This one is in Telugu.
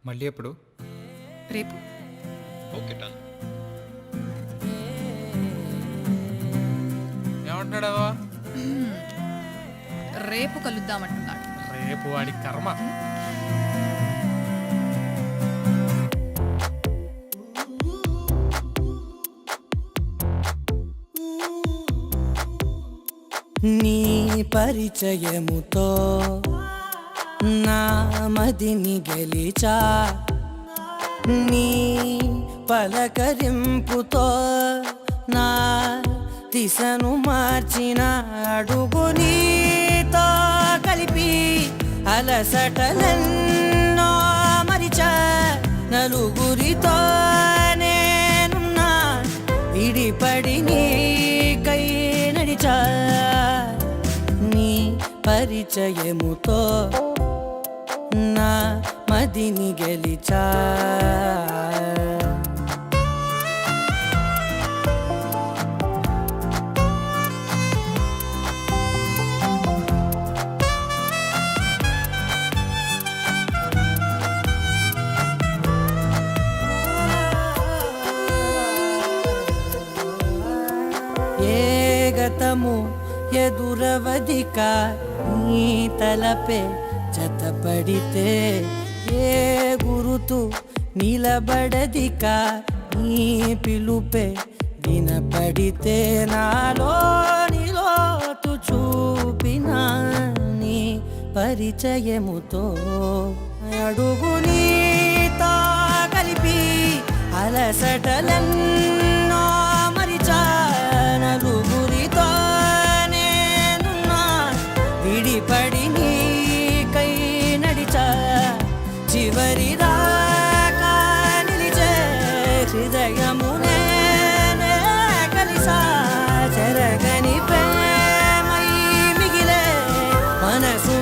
మళ్ళీ ఎప్పుడు? రేపు. Okay done. ఏమంటున్నాడవా? రేపు కలుద్దామంటున్నాడు. రేపు వాడి కర్మ. నీ పరిచయముతో నా మదిని గెలిచా, నీ పలకరింపుతో నా దిశను మార్చిన అడుగు నీతో కలిపి అలసటలెన్నో మరిచా, నలుగురితో నేనున్నా విడిపడి నీకై నడిచా, నీ పరిచయముతో నా మదిని గెలిచా. ఏ గతము ఎదురవదిక నీ తలపే జతపడితే, ఏ గురుతు నిలబడదిక నీ పిలుపే వినపడితే, నాలోని లోతు చూపిన నీ పరిచయముతో అడుగు నీతో కలిపి అలసటలెన్నో మరిచా, నలుగురితో నేనున్నా విడిపడి నీకై నడిచా, చివరి దాకా నిలిచే హృదయమునే కలిసా, చెరగని ప్రేమై మిగిలే మనసు